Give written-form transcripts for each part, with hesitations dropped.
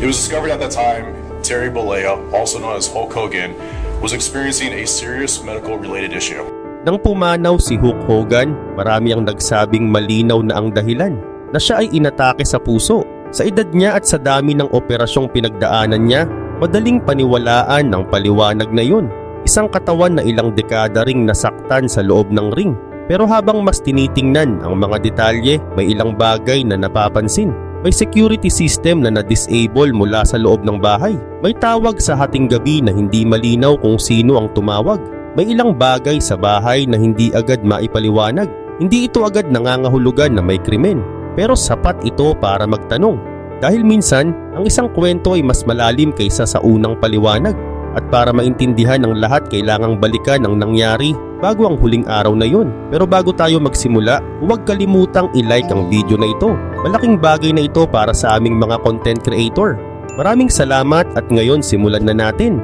It was discovered at that time Terry Bollea, also known as Hulk Hogan, was experiencing a serious medical-related issue. Nang pumanaw si Hulk Hogan, marami ang nagsabing malinaw na ang dahilan na siya ay inatake sa puso. Sa edad niya at sa dami ng operasyong pinagdaanan niya, madaling paniwalaan ang paliwanag na yun. Isang katawan na ilang dekada ring nasaktan sa loob ng ring. Pero habang mas tinitingnan ang mga detalye, may ilang bagay na napapansin. May security system na na-disable mula sa loob ng bahay. May tawag sa hating gabi na hindi malinaw kung sino ang tumawag. May ilang bagay sa bahay na hindi agad maipaliwanag. Hindi ito agad nangangahulugan na may krimen. Pero sapat ito para magtanong. Dahil minsan, ang isang kwento ay mas malalim kaysa sa unang paliwanag. At para maintindihan ang lahat, kailangang balikan ang nangyari bago ang huling araw na yun. Pero bago tayo magsimula, huwag kalimutang i-like ang video na ito. Malaking bagay na ito para sa aming mga content creator. Maraming salamat at ngayon simulan na natin.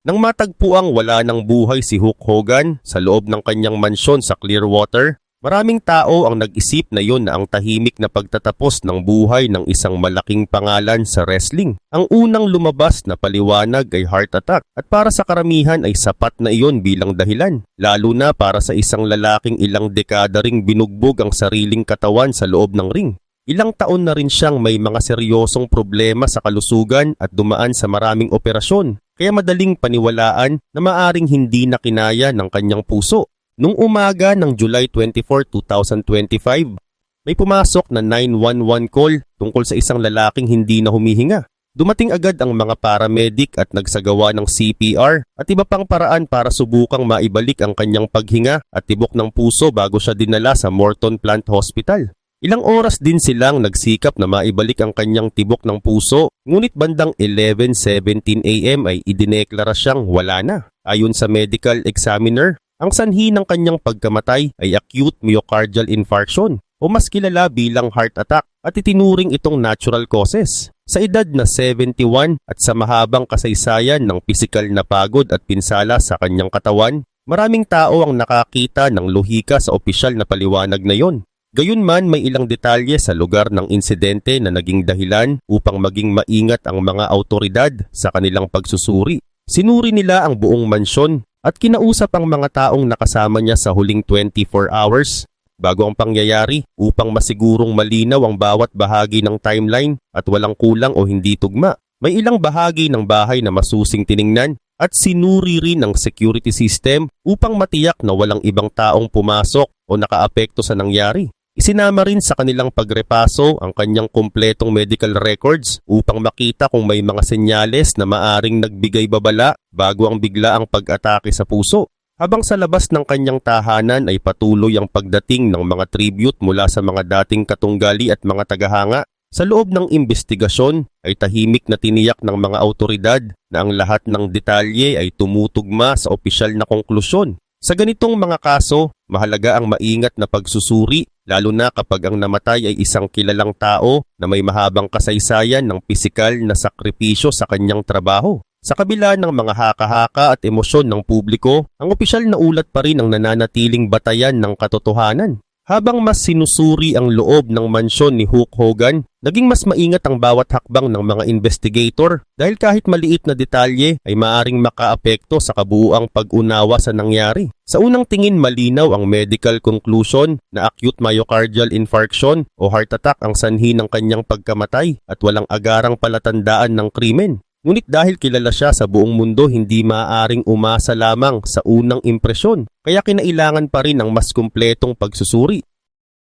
Nang matagpuang wala ng buhay si Hulk Hogan sa loob ng kanyang mansyon sa Clearwater, maraming tao ang nag-isip na yon na ang tahimik na pagtatapos ng buhay ng isang malaking pangalan sa wrestling. Ang unang lumabas na paliwanag ay heart attack at para sa karamihan ay sapat na iyon bilang dahilan. Lalo na para sa isang lalaking ilang dekada ring binugbog ang sariling katawan sa loob ng ring. Ilang taon na rin siyang may mga seryosong problema sa kalusugan at dumaan sa maraming operasyon. Kaya madaling paniwalaan na maaring hindi na kinaya ng kanyang puso. Nung umaga ng July 24, 2025, may pumasok na 911 call tungkol sa isang lalaking hindi na humihinga. Dumating agad ang mga paramedic at nagsagawa ng CPR at iba pang paraan para subukang maibalik ang kanyang paghinga at tibok ng puso bago siya dinala sa Morton Plant Hospital. Ilang oras din silang nagsikap na maibalik ang kanyang tibok ng puso, ngunit bandang 11:17 AM ay idineklara siyang wala na. Ayon sa medical examiner, ang sanhi ng kanyang pagkamatay ay acute myocardial infarction o mas kilala bilang heart attack at itinuring itong natural causes. Sa edad na 71 at sa mahabang kasaysayan ng pisikal na pagod at pinsala sa kanyang katawan, maraming tao ang nakakita ng lohika sa opisyal na paliwanag na yon. Gayunman may ilang detalye sa lugar ng insidente na naging dahilan upang maging maingat ang mga awtoridad sa kanilang pagsusuri. Sinuri nila ang buong mansyon at kinausap ang mga taong nakasama niya sa huling 24 hours bago ang pangyayari upang masigurong malinaw ang bawat bahagi ng timeline at walang kulang o hindi tugma. May ilang bahagi ng bahay na masusing tiningnan at sinuri rin ang security system upang matiyak na walang ibang taong pumasok o nakaapekto sa nangyari. Isinama rin sa kanilang pagrepaso ang kanyang kumpletong medical records upang makita kung may mga senyales na maaring nagbigay babala bago ang biglaang pag-atake sa puso. Habang sa labas ng kanyang tahanan ay patuloy ang pagdating ng mga tribute mula sa mga dating katunggali at mga tagahanga. Sa loob ng investigasyon ay tahimik na tiniyak ng mga awtoridad na ang lahat ng detalye ay tumutugma sa opisyal na konklusyon. Sa ganitong mga kaso, mahalaga ang maingat na pagsusuri lalo na kapag ang namatay ay isang kilalang tao na may mahabang kasaysayan ng pisikal na sakripisyo sa kanyang trabaho. Sa kabila ng mga haka-haka at emosyon ng publiko, ang opisyal na ulat pa rin ang nananatiling batayan ng katotohanan. Habang mas sinusuri ang loob ng mansyon ni Hulk Hogan, naging mas maingat ang bawat hakbang ng mga investigator dahil kahit maliit na detalye ay maaring makaapekto sa kabuuang pag-unawa sa nangyari. Sa unang tingin malinaw ang medical conclusion na acute myocardial infarction o heart attack ang sanhi ng kanyang pagkamatay at walang agarang palatandaan ng krimen. Ngunit dahil kilala siya sa buong mundo, hindi maaaring umasa lamang sa unang impresyon, kaya kinailangan pa rin ang mas kumpletong pagsusuri.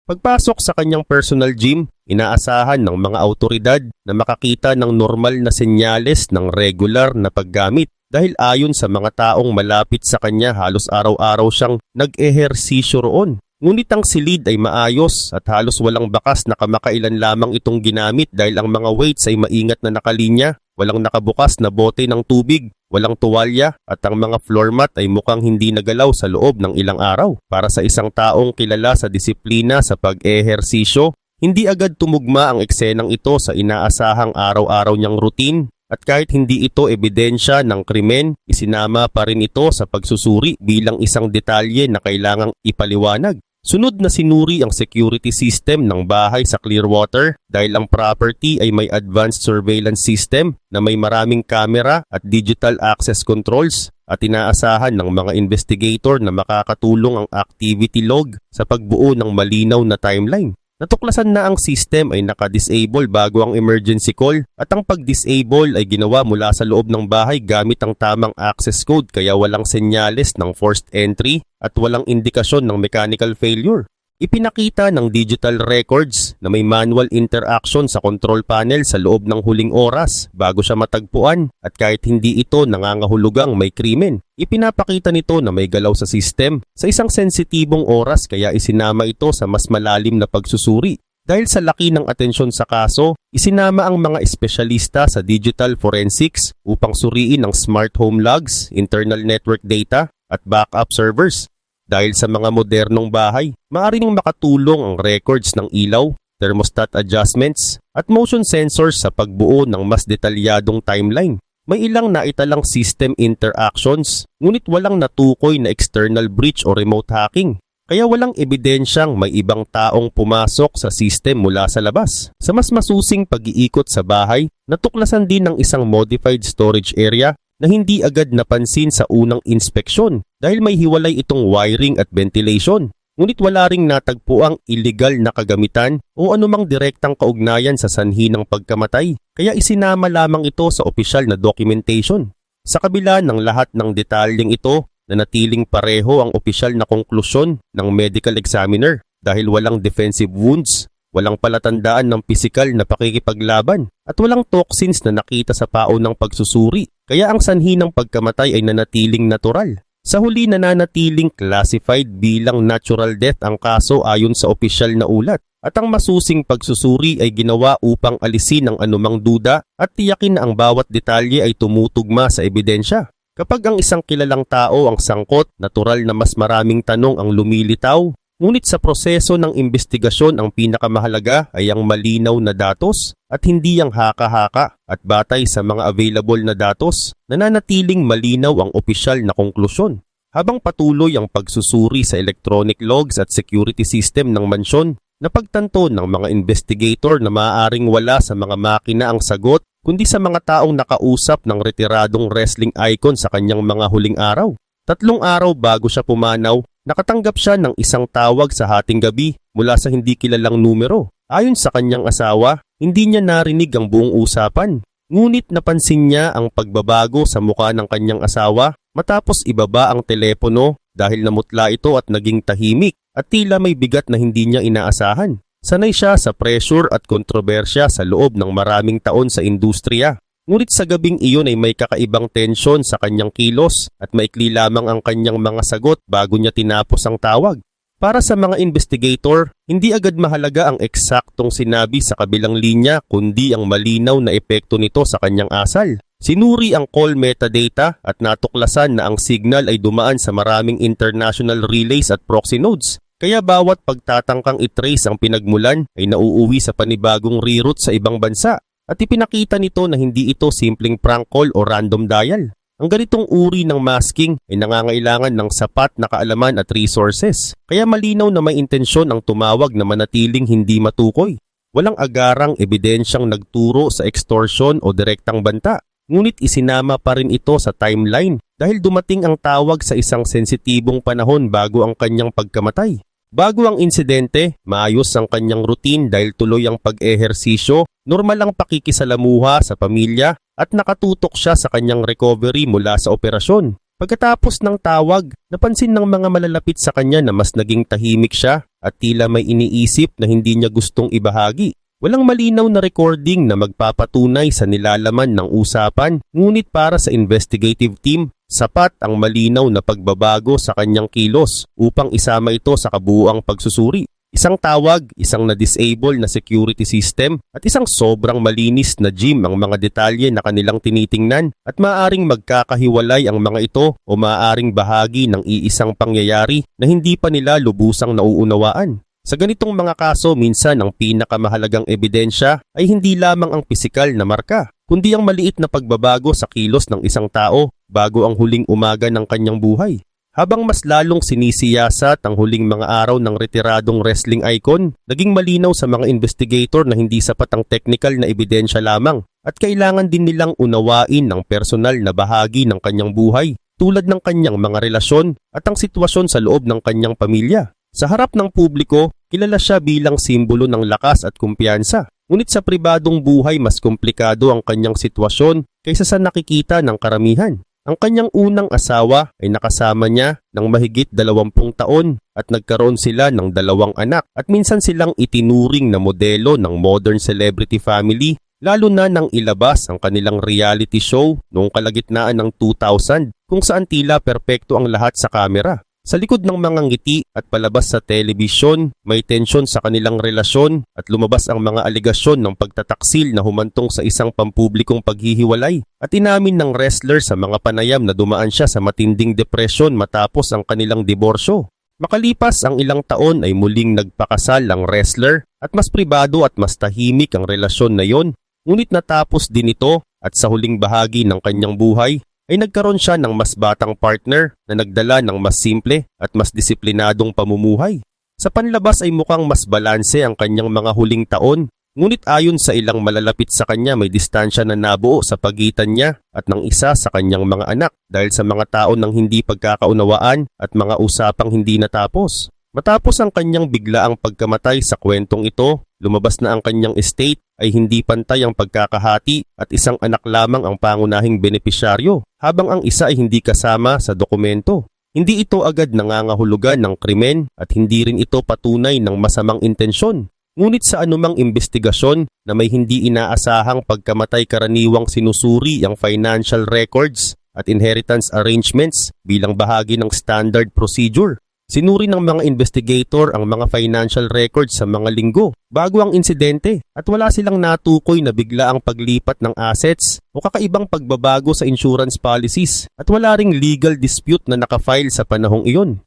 Pagpasok sa kanyang personal gym, inaasahan ng mga awtoridad na makakita ng normal na senyales ng regular na paggamit dahil ayon sa mga taong malapit sa kanya halos araw-araw siyang nag-ehersisyo roon. Ngunit ang silid ay maayos at halos walang bakas na kamakailan lamang itong ginamit dahil ang mga weights ay maingat na nakalinya. Walang nakabukas na bote ng tubig, walang tuwalya at ang mga floor mat ay mukhang hindi nagalaw sa loob ng ilang araw. Para sa isang taong kilala sa disiplina sa pag-ehersisyo, hindi agad tumugma ang eksenang ito sa inaasahang araw-araw niyang routine at kahit hindi ito ebidensya ng krimen, isinama pa rin ito sa pagsusuri bilang isang detalye na kailangang ipaliwanag. Sunod na sinuri ang security system ng bahay sa Clearwater dahil ang property ay may advanced surveillance system na may maraming camera at digital access controls at inaasahan ng mga investigator na makakatulong ang activity log sa pagbuo ng malinaw na timeline. Natuklasan na ang system ay naka-disable bago ang emergency call at ang pag-disable ay ginawa mula sa loob ng bahay gamit ang tamang access code kaya walang senyales ng forced entry at walang indikasyon ng mechanical failure. Ipinakita ng digital records na may manual interaction sa control panel sa loob ng huling oras bago siya matagpuan at kahit hindi ito nangangahulugang may krimen. Ipinapakita nito na may galaw sa system sa isang sensitibong oras kaya isinama ito sa mas malalim na pagsusuri. Dahil sa laki ng atensyon sa kaso, isinama ang mga espesyalista sa digital forensics upang suriin ang smart home logs, internal network data at backup servers. Dahil sa mga modernong bahay, maaari nang makatulong ang records ng ilaw, thermostat adjustments, at motion sensors sa pagbuo ng mas detalyadong timeline. May ilang naitalang system interactions, ngunit walang natukoy na external breach o remote hacking. Kaya walang ebidensyang may ibang taong pumasok sa system mula sa labas. Sa mas masusing pag-iikot sa bahay, natuklasan din ng isang modified storage area na hindi agad napansin sa unang inspeksyon dahil may hiwalay itong wiring at ventilation. Ngunit wala ring natagpuang illegal na kagamitan o anumang direktang kaugnayan sa sanhi ng pagkamatay, kaya isinama lamang ito sa opisyal na documentation. Sa kabila ng lahat ng detalyeng ito, nanatiling pareho ang opisyal na konklusyon ng medical examiner dahil walang defensive wounds, walang palatandaan ng pisikal na pakikipaglaban at walang toxins na nakita sa paon ng pagsusuri. Kaya ang sanhi ng pagkamatay ay nanatiling natural. Sa huli nananatiling classified bilang natural death ang kaso ayon sa opisyal na ulat at ang masusing pagsusuri ay ginawa upang alisin ang anumang duda at tiyakin na ang bawat detalye ay tumutugma sa ebidensya. Kapag ang isang kilalang tao ang sangkot, natural na mas maraming tanong ang lumilitaw. Ngunit sa proseso ng investigasyon ang pinakamahalaga ay ang malinaw na datos at hindi ang haka-haka at batay sa mga available na datos, nananatiling malinaw ang opisyal na konklusyon. Habang patuloy ang pagsusuri sa electronic logs at security system ng mansyon, napagtanto ng mga investigator na maaaring wala sa mga makina ang sagot kundi sa mga taong nakausap ng retiradong wrestling icon sa kanyang mga huling araw. 3 araw bago siya pumanaw, nakatanggap siya ng isang tawag sa hating gabi mula sa hindi kilalang numero. Ayon sa kanyang asawa, hindi niya narinig ang buong usapan. Ngunit napansin niya ang pagbabago sa mukha ng kanyang asawa matapos ibaba ang telepono dahil namutla ito at naging tahimik at tila may bigat na hindi niya inaasahan. Sanay siya sa pressure at kontrobersya sa loob ng maraming taon sa industriya. Ngunit sa gabing iyon ay may kakaibang tensyon sa kanyang kilos at maikli lamang ang kanyang mga sagot bago niya tinapos ang tawag. Para sa mga investigator, hindi agad mahalaga ang eksaktong sinabi sa kabilang linya kundi ang malinaw na epekto nito sa kanyang asal. Sinuri ang call metadata at natuklasan na ang signal ay dumaan sa maraming international relays at proxy nodes. Kaya bawat pagtatangkang itrace ang pinagmulan ay nauuwi sa panibagong reroute sa ibang bansa. At ipinakita nito na hindi ito simpleng prank call o random dial. Ang ganitong uri ng masking ay nangangailangan ng sapat na kaalaman at resources. Kaya malinaw na may intensyon ang tumawag na manatiling hindi matukoy. Walang agarang ebidensyang nagturo sa extortion o direktang banta. Ngunit isinama pa rin ito sa timeline dahil dumating ang tawag sa isang sensitibong panahon bago ang kanyang pagkamatay. Bago ang insidente, maayos ang kanyang routine dahil tuloy ang pag-ehersisyo, normal ang pakikisalamuha sa pamilya at nakatutok siya sa kanyang recovery mula sa operasyon. Pagkatapos ng tawag, napansin ng mga malalapit sa kanya na mas naging tahimik siya at tila may iniisip na hindi niya gustong ibahagi. Walang malinaw na recording na magpapatunay sa nilalaman ng usapan, ngunit para sa investigative team, sapat ang malinaw na pagbabago sa kanyang kilos upang isama ito sa kabuuang pagsusuri. Isang tawag, isang na-disable na security system at isang sobrang malinis na gym ang mga detalye na kanilang tinitingnan at maaaring magkakahiwalay ang mga ito o maaaring bahagi ng iisang pangyayari na hindi pa nila lubusang nauunawaan. Sa ganitong mga kaso, minsan ang pinakamahalagang ebidensya ay hindi lamang ang pisikal na marka, kundi ang maliit na pagbabago sa kilos ng isang tao bago ang huling umaga ng kanyang buhay. Habang mas lalong sinisiyasat ang huling mga araw ng retiradong wrestling icon, naging malinaw sa mga investigator na hindi sapat ang technical na ebidensya lamang at kailangan din nilang unawain ang personal na bahagi ng kanyang buhay tulad ng kanyang mga relasyon at ang sitwasyon sa loob ng kanyang pamilya. Sa harap ng publiko, kilala siya bilang simbolo ng lakas at kumpiyansa. Ngunit sa pribadong buhay mas komplikado ang kanyang sitwasyon kaysa sa nakikita ng karamihan. Ang kanyang unang asawa ay nakasama niya ng mahigit 20 taon at nagkaroon sila ng 2 anak at minsan silang itinuring na modelo ng modern celebrity family lalo na nang ilabas ang kanilang reality show noong kalagitnaan ng 2000 kung saan tila perpekto ang lahat sa kamera. Sa likod ng mga ngiti at palabas sa telebisyon, may tensyon sa kanilang relasyon at lumabas ang mga aligasyon ng pagtataksil na humantong sa isang pampublikong paghihiwalay at inamin ng wrestler sa mga panayam na dumaan siya sa matinding depresyon matapos ang kanilang diborsyo. Makalipas ang ilang taon ay muling nagpakasal ang wrestler at mas pribado at mas tahimik ang relasyon na yon. Ngunit natapos din ito at sa huling bahagi ng kanyang buhay, ay nagkaroon siya ng mas batang partner na nagdala ng mas simple at mas disiplinadong pamumuhay. Sa panlabas ay mukhang mas balanse ang kanyang mga huling taon, ngunit ayon sa ilang malalapit sa kanya may distansya na nabuo sa pagitan niya at ng isa sa kanyang mga anak dahil sa mga taon ng hindi pagkakaunawaan at mga usapang hindi natapos. Matapos ang kanyang biglaang pagkamatay sa kwentong ito, lumabas na ang kanyang estate ay hindi pantay ang pagkakahati at isang anak lamang ang pangunahing benepisyaryo habang ang isa ay hindi kasama sa dokumento. Hindi ito agad nangangahulugan ng krimen at hindi rin ito patunay ng masamang intensyon. Ngunit sa anumang investigasyon na may hindi inaasahang pagkamatay karaniwang sinusuri ang financial records at inheritance arrangements bilang bahagi ng standard procedure. Sinuri ng mga investigator ang mga financial records sa mga linggo bago ang insidente at wala silang natukoy na bigla ang paglipat ng assets o kakaibang pagbabago sa insurance policies at wala ring legal dispute na nakafile sa panahong iyon.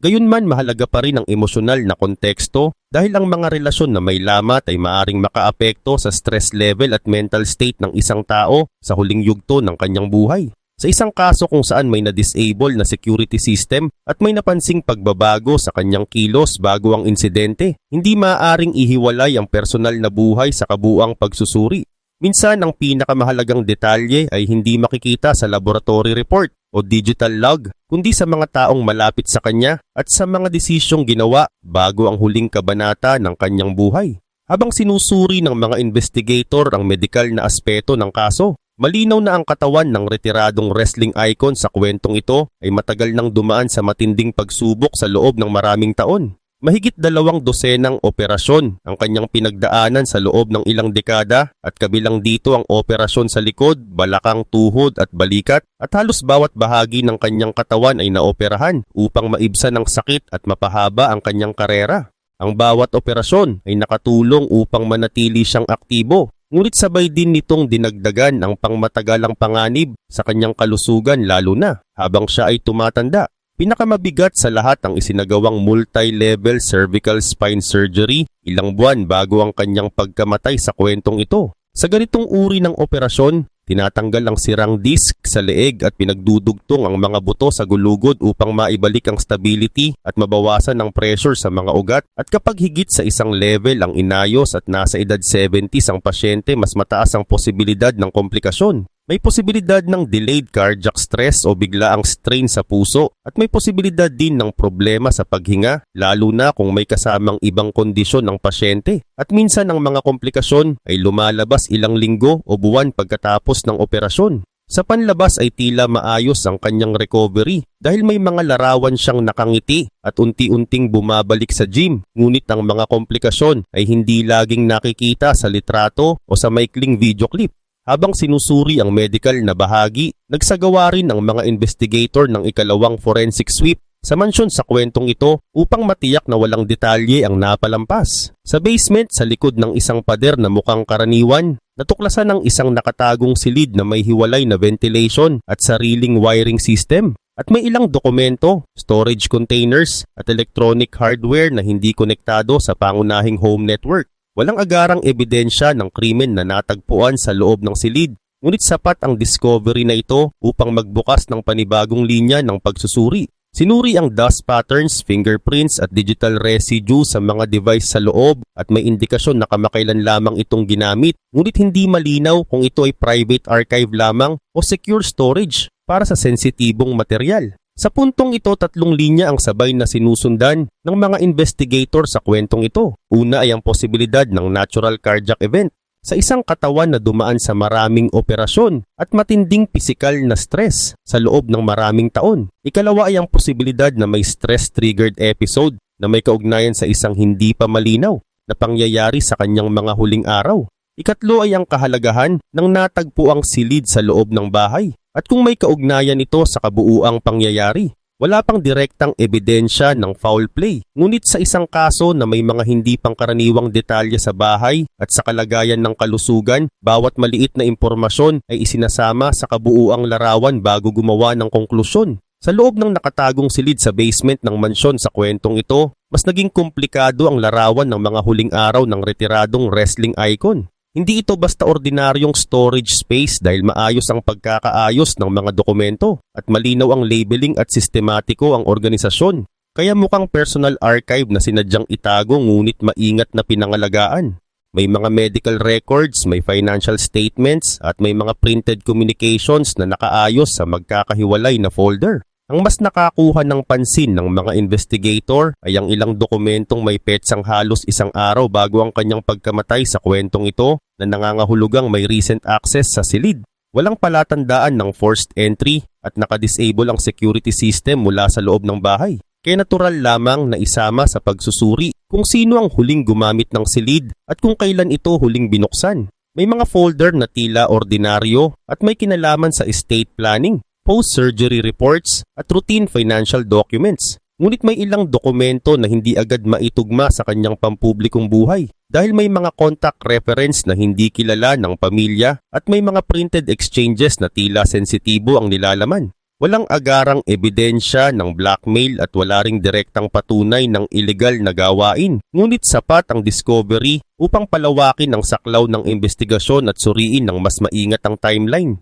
Gayunman mahalaga pa rin ang emosyonal na konteksto dahil ang mga relasyon na may lamat ay maaring makaapekto sa stress level at mental state ng isang tao sa huling yugto ng kanyang buhay. Sa isang kaso kung saan may na-disable na security system at may napansing pagbabago sa kanyang kilos bago ang insidente, hindi maaaring ihiwalay ang personal na buhay sa kabuuang pagsusuri. Minsan ang pinakamahalagang detalye ay hindi makikita sa laboratory report o digital log, kundi sa mga taong malapit sa kanya at sa mga desisyong ginawa bago ang huling kabanata ng kanyang buhay. Habang sinusuri ng mga investigator ang medikal na aspeto ng kaso, malinaw na ang katawan ng retiradong wrestling icon sa kwentong ito ay matagal nang dumaan sa matinding pagsubok sa loob ng maraming taon. Mahigit 2 dosenang operasyon ang kanyang pinagdaanan sa loob ng ilang dekada at kabilang dito ang operasyon sa likod, balakang, tuhod at balikat at halos bawat bahagi ng kanyang katawan ay naoperahan upang maibsan ang sakit at mapahaba ang kanyang karera. Ang bawat operasyon ay nakatulong upang manatili siyang aktibo. Ngunit sabay din nitong dinagdagan ang pangmatagalang panganib sa kanyang kalusugan lalo na habang siya ay tumatanda. Pinakamabigat sa lahat ang isinagawang multi-level cervical spine surgery ilang buwan bago ang kanyang pagkamatay sa kwentong ito. Sa ganitong uri ng operasyon, tinatanggal ang sirang disc sa leeg at pinagdudugtong ang mga buto sa gulugod upang maibalik ang stability at mabawasan ang pressure sa mga ugat. At kapag higit sa isang level ang inayos at nasa edad 70s ang pasyente, mas mataas ang posibilidad ng komplikasyon. May posibilidad ng delayed cardiac stress o biglaang strain sa puso at may posibilidad din ng problema sa paghinga lalo na kung may kasamang ibang kondisyon ng pasyente. At minsan ang mga komplikasyon ay lumalabas ilang linggo o buwan pagkatapos ng operasyon. Sa panlabas ay tila maayos ang kanyang recovery dahil may mga larawan siyang nakangiti at unti-unting bumabalik sa gym. Ngunit ang mga komplikasyon ay hindi laging nakikita sa litrato o sa maikling video clip. Habang sinusuri ang medical na bahagi, nagsagawa rin ang mga investigator ng ikalawang forensic sweep sa mansyon sa kwentong ito upang matiyak na walang detalye ang napalampas. Sa basement sa likod ng isang pader na mukhang karaniwan, natuklasan ng isang nakatagong silid na may hiwalay na ventilation at sariling wiring system. At may ilang dokumento, storage containers at electronic hardware na hindi konektado sa pangunahing home network. Walang agarang ebidensya ng krimen na natagpuan sa loob ng silid, ngunit sapat ang discovery na ito upang magbukas ng panibagong linya ng pagsusuri. Sinuri ang dust patterns, fingerprints at digital residue sa mga device sa loob at may indikasyon na kamakailan lamang itong ginamit, ngunit hindi malinaw kung ito ay private archive lamang o secure storage para sa sensitibong material. Sa puntong ito, 3 linya ang sabay na sinusundan ng mga investigator sa kwentong ito. Una ay ang posibilidad ng natural cardiac event sa isang katawan na dumaan sa maraming operasyon at matinding pisikal na stress sa loob ng maraming taon. Ikalawa ay ang posibilidad na may stress-triggered episode na may kaugnayan sa isang hindi pa malinaw na pangyayari sa kanyang mga huling araw. Ikatlo ay ang kahalagahan ng natagpuang silid sa loob ng bahay at kung may kaugnayan ito sa kabuuang pangyayari. Wala pang direktang ebidensya ng foul play, ngunit sa isang kaso na may mga hindi pangkaraniwang detalye sa bahay at sa kalagayan ng kalusugan, bawat maliit na impormasyon ay isinasama sa kabuuang larawan bago gumawa ng konklusyon. Sa loob ng nakatagong silid sa basement ng mansyon sa kwentong ito, mas naging komplikado ang larawan ng mga huling araw ng retiradong wrestling icon. Hindi ito basta ordinaryong storage space dahil maayos ang pagkakaayos ng mga dokumento at malinaw ang labeling at sistematiko ang organisasyon. Kaya mukhang personal archive na sinadyang itago ngunit maingat na pinangalagaan. May mga medical records, may financial statements at may mga printed communications na nakaayos sa magkakahiwalay na folder. Ang mas nakakuha ng pansin ng mga investigator ay ang ilang dokumentong may petsang halos isang araw bago ang kanyang pagkamatay sa kwentong ito na nangangahulugang may recent access sa silid. Walang palatandaan ng forced entry at nakadisable ang security system mula sa loob ng bahay. Kaya natural lamang na isama sa pagsusuri kung sino ang huling gumamit ng silid at kung kailan ito huling binuksan. May mga folder na tila ordinaryo at may kinalaman sa estate planning, post-surgery reports at routine financial documents. Ngunit may ilang dokumento na hindi agad maitugma sa kanyang pampublikong buhay dahil may mga contact reference na hindi kilala ng pamilya at may mga printed exchanges na tila sensitibo ang nilalaman. Walang agarang ebidensya ng blackmail at wala ring direktang patunay ng illegal na gawain. Ngunit sapat ang discovery upang palawakin ang saklaw ng investigasyon at suriin ng mas maingat ang timeline.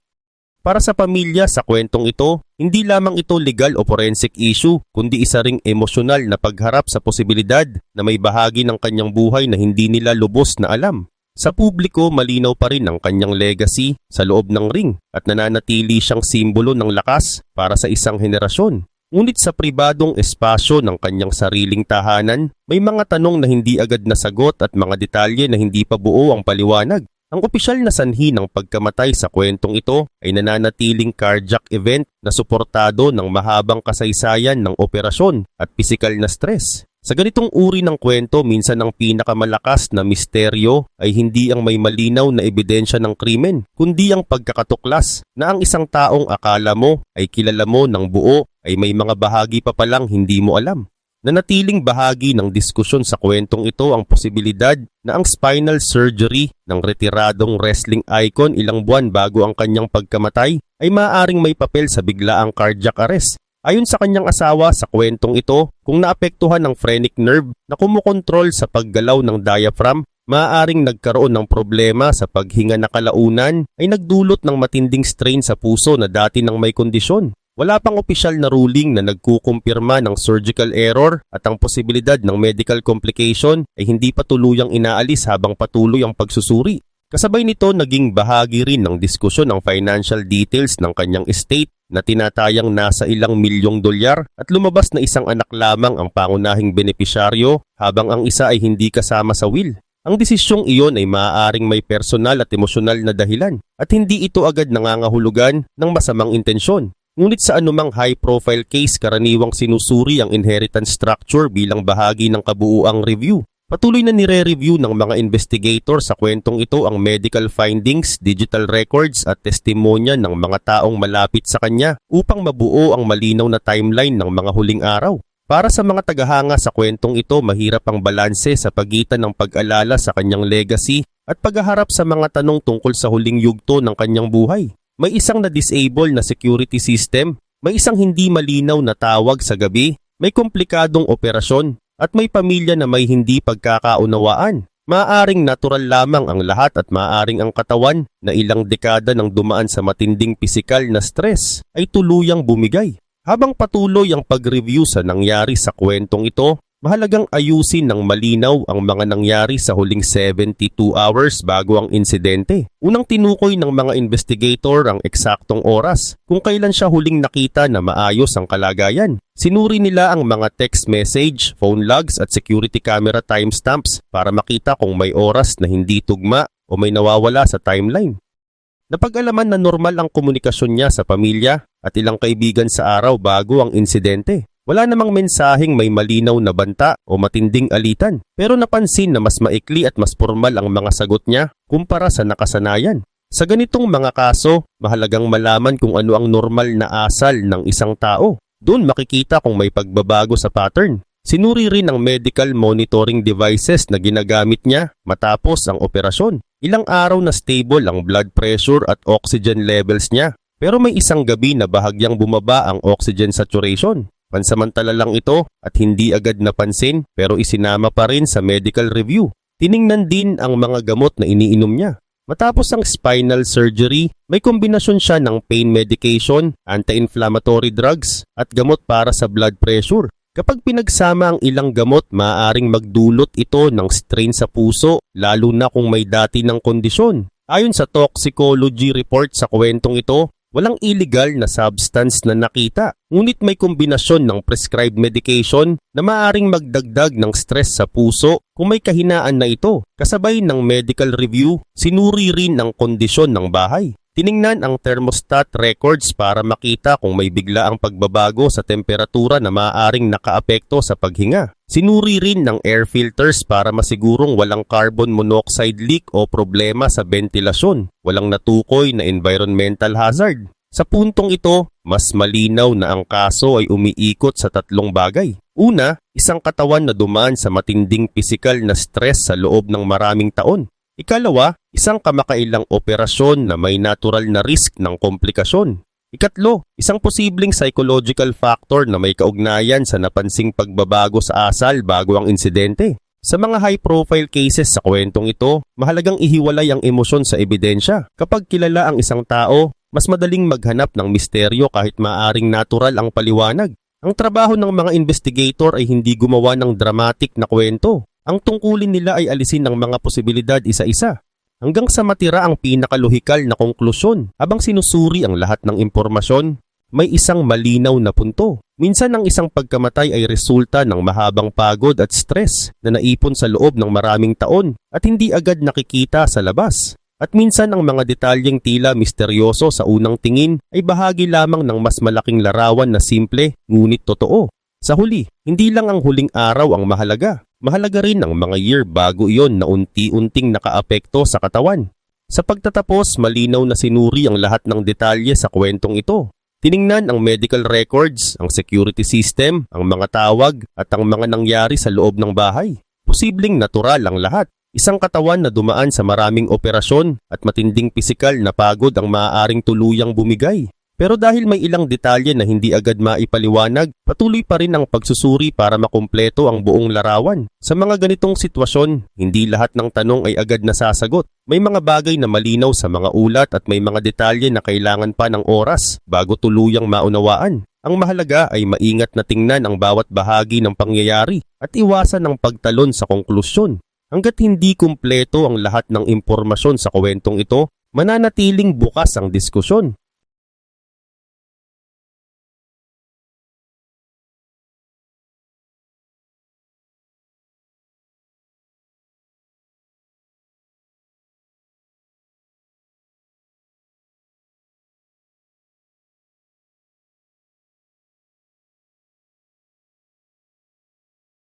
Para sa pamilya sa kwentong ito, hindi lamang ito legal o forensic issue, kundi isa ring emosyonal na pagharap sa posibilidad na may bahagi ng kanyang buhay na hindi nila lubos na alam. Sa publiko, malinaw pa rin ang kanyang legacy sa loob ng ring at nananatili siyang simbolo ng lakas para sa isang henerasyon. Ngunit sa pribadong espasyo ng kanyang sariling tahanan, may mga tanong na hindi agad nasagot at mga detalye na hindi pa buo ang paliwanag. Ang opisyal na sanhi ng pagkamatay sa kwentong ito ay nananatiling cardiac event na suportado ng mahabang kasaysayan ng operasyon at pisikal na stress. Sa ganitong uri ng kwento, minsan ang pinakamalakas na misteryo ay hindi ang may malinaw na ebidensya ng krimen, kundi ang pagkakatuklas na ang isang taong akala mo ay kilala mo ng buo ay may mga bahagi pa palang hindi mo alam. Nanatiling bahagi ng diskusyon sa kwentong ito ang posibilidad na ang spinal surgery ng retiradong wrestling icon ilang buwan bago ang kanyang pagkamatay ay maaaring may papel sa biglaang cardiac arrest. Ayon sa kanyang asawa sa kwentong ito, kung naapektuhan ng phrenic nerve na kumukontrol sa paggalaw ng diaphragm, maaaring nagkaroon ng problema sa paghinga na kalaunan ay nagdulot ng matinding strain sa puso na dati nang may kondisyon. Wala pang opisyal na ruling na nagkukumpirma ng surgical error at ang posibilidad ng medical complication ay hindi pa tuluyang inaalis habang patuloy ang pagsusuri. Kasabay nito, naging bahagi rin ng diskusyon ang financial details ng kanyang estate na tinatayang nasa ilang milyong dolyar at lumabas na isang anak lamang ang pangunahing benepisyaryo habang ang isa ay hindi kasama sa will. Ang desisyong iyon ay maaaring may personal at emosyonal na dahilan at hindi ito agad nangangahulugan ng masamang intensyon. Ngunit sa anumang high-profile case, karaniwang sinusuri ang inheritance structure bilang bahagi ng kabuuang review. Patuloy na nire-review ng mga investigator sa kwentong ito ang medical findings, digital records at testimonya ng mga taong malapit sa kanya upang mabuo ang malinaw na timeline ng mga huling araw. Para sa mga tagahanga sa kwentong ito, mahirap ang balanse sa pagitan ng pag-alala sa kanyang legacy at paghaharap sa mga tanong tungkol sa huling yugto ng kanyang buhay. May isang na-disable na security system, may isang hindi malinaw na tawag sa gabi, may komplikadong operasyon, at may pamilya na may hindi pagkakaunawaan. Maaaring natural lamang ang lahat at maaaring ang katawan na ilang dekada nang dumaan sa matinding pisikal na stress ay tuluyang bumigay. Habang patuloy ang pag-review sa nangyari sa kwentong ito, mahalagang ayusin ng malinaw ang mga nangyari sa huling 72 hours bago ang insidente. Unang tinukoy ng mga investigator ang eksaktong oras kung kailan siya huling nakita na maayos ang kalagayan. Sinuri nila ang mga text message, phone logs at security camera timestamps para makita kung may oras na hindi tugma o may nawawala sa timeline. Napag-alaman na normal ang komunikasyon niya sa pamilya at ilang kaibigan sa araw bago ang insidente. Wala namang mensaheng may malinaw na banta o matinding alitan, pero napansin na mas maikli at mas formal ang mga sagot niya kumpara sa nakasanayan. Sa ganitong mga kaso, mahalagang malaman kung ano ang normal na asal ng isang tao. Doon makikita kung may pagbabago sa pattern. Sinuri rin ang medical monitoring devices na ginagamit niya matapos ang operasyon. Ilang araw na stable ang blood pressure at oxygen levels niya, pero may isang gabi na bahagyang bumaba ang oxygen saturation. Pansamantala lang ito at hindi agad napansin pero isinama pa rin sa medical review. Tiningnan din ang mga gamot na iniinom niya. Matapos ang spinal surgery, may kombinasyon siya ng pain medication, anti-inflammatory drugs at gamot para sa blood pressure. Kapag pinagsama ang ilang gamot, maaaring magdulot ito ng strain sa puso, lalo na kung may dati ng kondisyon. Ayon sa toxicology report sa kwentong ito, walang illegal na substance na nakita, ngunit may kombinasyon ng prescribed medication na maaaring magdagdag ng stress sa puso kung may kahinaan na ito. Kasabay ng medical review, sinuri rin ang kondisyon ng bahay. Tiningnan ang thermostat records para makita kung may biglaang pagbabago sa temperatura na maaaring nakaapekto sa paghinga. Sinuri rin ng air filters para masigurong walang carbon monoxide leak o problema sa ventilasyon. Walang natukoy na environmental hazard. Sa puntong ito, mas malinaw na ang kaso ay umiikot sa tatlong bagay. Una, isang katawan na dumaan sa matinding pisikal na stress sa loob ng maraming taon. Ikalawa, isang kamakailang operasyon na may natural na risk ng komplikasyon. Ikatlo, isang posibleng psychological factor na may kaugnayan sa napansing pagbabago sa asal bago ang insidente. Sa mga high-profile cases sa kwentong ito, mahalagang ihiwalay ang emosyon sa ebidensya. Kapag kilala ang isang tao, mas madaling maghanap ng misteryo kahit maaring natural ang paliwanag. Ang trabaho ng mga investigator ay hindi gumawa ng dramatic na kwento. Ang tungkulin nila ay alisin ang mga posibilidad isa-isa hanggang sa matira ang pinakalohikal na konklusyon. Habang sinusuri ang lahat ng impormasyon, may isang malinaw na punto. Minsan ang isang pagkamatay ay resulta ng mahabang pagod at stress na naipon sa loob ng maraming taon at hindi agad nakikita sa labas. At minsan ang mga detalyeng tila misteryoso sa unang tingin ay bahagi lamang ng mas malaking larawan na simple ngunit totoo. Sa huli, hindi lang ang huling araw ang mahalaga. Mahalaga rin ang mga year bago iyon na unti-unting nakaapekto sa katawan. Sa pagtatapos, malinaw na sinuri ang lahat ng detalye sa kwentong ito. Tiningnan ang medical records, ang security system, ang mga tawag at ang mga nangyari sa loob ng bahay. Posibleng natural ang lahat. Isang katawan na dumaan sa maraming operasyon at matinding pisikal na pagod ang maaaring tuluyang bumigay. Pero dahil may ilang detalye na hindi agad maipaliwanag, patuloy pa rin ang pagsusuri para makumpleto ang buong larawan. Sa mga ganitong sitwasyon, hindi lahat ng tanong ay agad nasasagot. May mga bagay na malinaw sa mga ulat at may mga detalye na kailangan pa ng oras bago tuluyang maunawaan. Ang mahalaga ay maingat na tingnan ang bawat bahagi ng pangyayari at iwasan ang pagtalon sa konklusyon. Hanggat hindi kumpleto ang lahat ng impormasyon sa kwentong ito, mananatiling bukas ang diskusyon.